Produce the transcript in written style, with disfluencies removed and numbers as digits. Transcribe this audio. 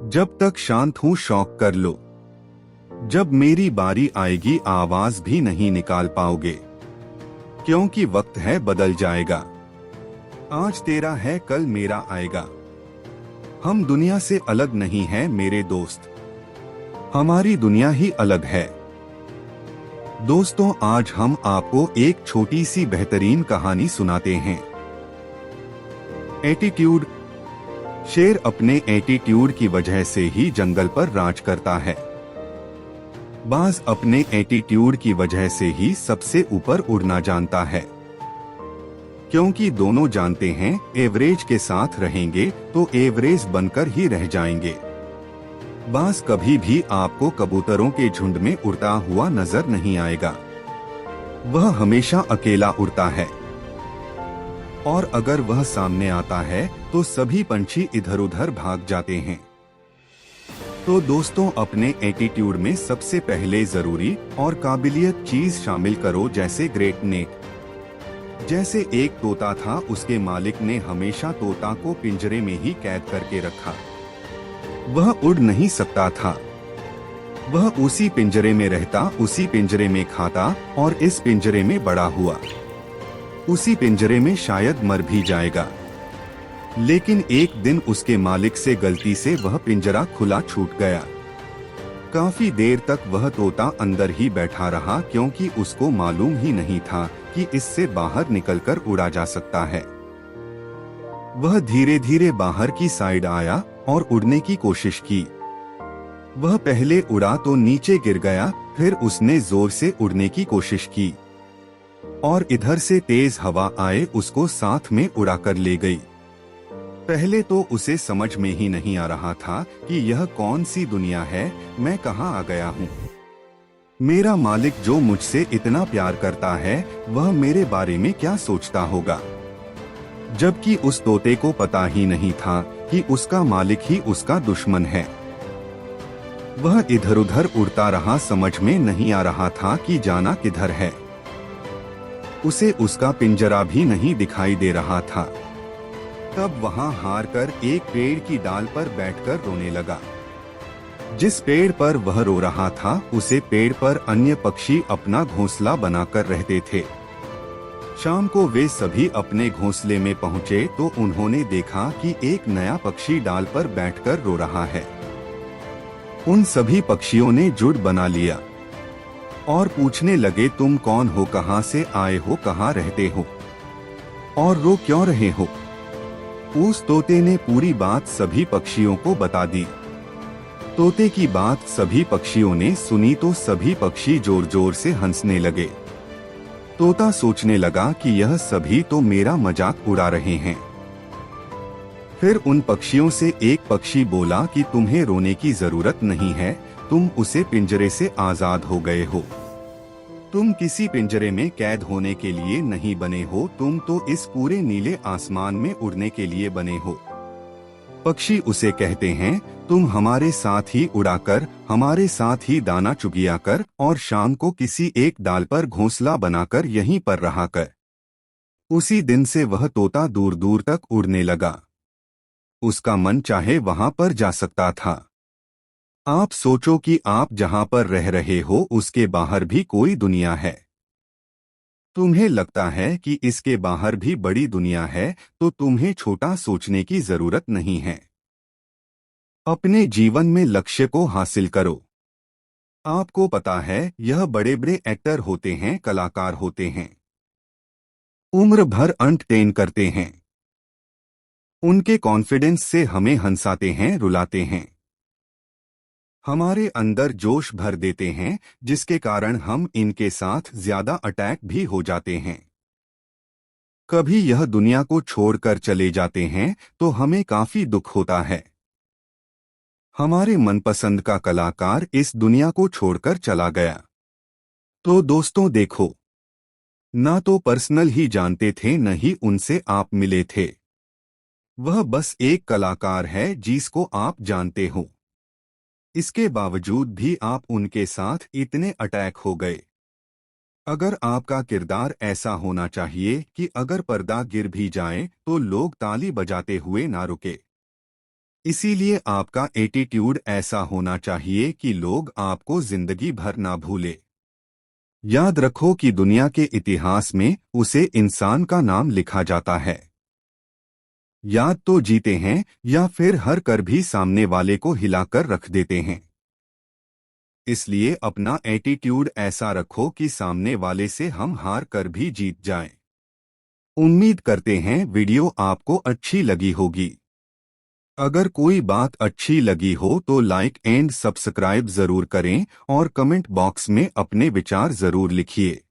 जब तक शांत हूँ शौक कर लो। जब मेरी बारी आएगी आवाज भी नहीं निकाल पाओगे, क्योंकि वक्त है बदल जाएगा। आज तेरा है कल मेरा आएगा। हम दुनिया से अलग नहीं है मेरे दोस्त, हमारी दुनिया ही अलग है। दोस्तों, आज हम आपको एक छोटी सी बेहतरीन कहानी सुनाते हैं। एटीट्यूड। शेर अपने एटीट्यूड की वजह से ही जंगल पर राज करता है। बाज अपने एटीट्यूड की वजह से ही सबसे ऊपर उड़ना जानता है, क्योंकि दोनों जानते हैं एवरेज के साथ रहेंगे तो एवरेज बनकर ही रह जाएंगे। बाज कभी भी आपको कबूतरों के झुंड में उड़ता हुआ नजर नहीं आएगा, वह हमेशा अकेला उड़ता है। और अगर वह सामने आता है तो सभी पंछी इधर उधर भाग जाते हैं। तो दोस्तों, अपने एटीट्यूड में सबसे पहले जरूरी और काबिलियत चीज शामिल करो, जैसे ग्रेट नेक। जैसे एक तोता था, उसके मालिक ने हमेशा तोता को पिंजरे में ही कैद करके रखा। वह उड़ नहीं सकता था, वह उसी पिंजरे में रहता, उसी पिंजरे में खाता और इस पिंजरे में बड़ा हुआ। उसी पिंजरे में शायद मर भी जाएगा, लेकिन एक दिन उसके मालिक से गलती से वह पिंजरा खुला छूट गया। काफी देर तक वह तोता अंदर ही बैठा रहा, क्योंकि उसको मालूम ही नहीं था कि इससे बाहर निकलकर उड़ा जा सकता है। वह धीरे धीरे बाहर की साइड आया और उड़ने की कोशिश की। वह पहले उड़ा तो नीचे गिर गया, फिर उसने जोर से उड़ने की कोशिश की और इधर से तेज हवा आए उसको साथ में उड़ा कर ले गई। पहले तो उसे समझ में ही नहीं आ रहा था कि यह कौन सी दुनिया है, मैं कहाँ आ गया हूँ। मेरा मालिक जो मुझसे इतना प्यार करता है, वह मेरे बारे में क्या सोचता होगा। जबकि उस तोते को पता ही नहीं था कि उसका मालिक ही उसका दुश्मन है। वह इधर उधर उड़ता रहा, समझ में नहीं आ रहा था कि जाना किधर है। उसे उसका पिंजरा भी नहीं दिखाई दे रहा था। तब वहां हार कर एक पेड़ की डाल पर बैठकर रोने लगा। जिस पेड़ पर वह रो रहा था, उसे पेड़ पर अन्य पक्षी अपना घोंसला बनाकर रहते थे। शाम को वे सभी अपने घोंसले में पहुंचे तो उन्होंने देखा कि एक नया पक्षी डाल पर बैठकर रो रहा है। उन सभी पक्षियों ने जुट बना लिया और पूछने लगे, तुम कौन हो, कहां से आए हो, कहां रहते हो और रो क्यों रहे हो। उस तोते ने पूरी बात सभी पक्षियों को बता दी। तोते की बात सभी पक्षियों ने सुनी तो सभी पक्षी जोर जोर से हंसने लगे। तोता सोचने लगा कि यह सभी तो मेरा मजाक उड़ा रहे हैं। फिर उन पक्षियों से एक पक्षी बोला कि तुम्हें रोने की जरूरत नहीं है, तुम उसे पिंजरे से आजाद हो गए हो। तुम किसी पिंजरे में कैद होने के लिए नहीं बने हो, तुम तो इस पूरे नीले आसमान में उड़ने के लिए बने हो। पक्षी उसे कहते हैं, तुम हमारे साथ ही उड़ाकर, हमारे साथ ही दाना चुगिया कर और शाम को किसी एक डाल पर घोंसला बनाकर यहीं पर रहा कर। उसी दिन से वह तोता दूर दूर तक उड़ने लगा। उसका मन चाहे वहां पर जा सकता था। आप सोचो कि आप जहां पर रह रहे हो उसके बाहर भी कोई दुनिया है। तुम्हें लगता है कि इसके बाहर भी बड़ी दुनिया है, तो तुम्हें छोटा सोचने की जरूरत नहीं है। अपने जीवन में लक्ष्य को हासिल करो। आपको पता है, यह बड़े बड़े एक्टर होते हैं, कलाकार होते हैं, उम्र भर एंटरटेन करते हैं। उनके कॉन्फिडेंस से हमें हंसाते हैं, रुलाते हैं, हमारे अंदर जोश भर देते हैं, जिसके कारण हम इनके साथ ज्यादा अटैक भी हो जाते हैं। कभी यह दुनिया को छोड़कर चले जाते हैं तो हमें काफी दुख होता है। हमारे मनपसंद का कलाकार इस दुनिया को छोड़कर चला गया। तो दोस्तों देखो, ना तो पर्सनल ही जानते थे, न ही उनसे आप मिले थे। वह बस एक कलाकार है जिसको आप जानते हो। इसके बावजूद भी आप उनके साथ इतने अटैक हो गए। अगर आपका किरदार ऐसा होना चाहिए कि अगर पर्दा गिर भी जाए तो लोग ताली बजाते हुए ना रुके। इसीलिए आपका एटीट्यूड ऐसा होना चाहिए कि लोग आपको जिंदगी भर ना भूले। याद रखो कि दुनिया के इतिहास में उसे इंसान का नाम लिखा जाता है। याद तो जीते हैं या फिर हर कर भी सामने वाले को हिलाकर रख देते हैं। इसलिए अपना एटीट्यूड ऐसा रखो कि सामने वाले से हम हार कर भी जीत जाएं। उम्मीद करते हैं वीडियो आपको अच्छी लगी होगी। अगर कोई बात अच्छी लगी हो तो लाइक एंड सब्सक्राइब जरूर करें और कमेंट बॉक्स में अपने विचार जरूर लिखिए।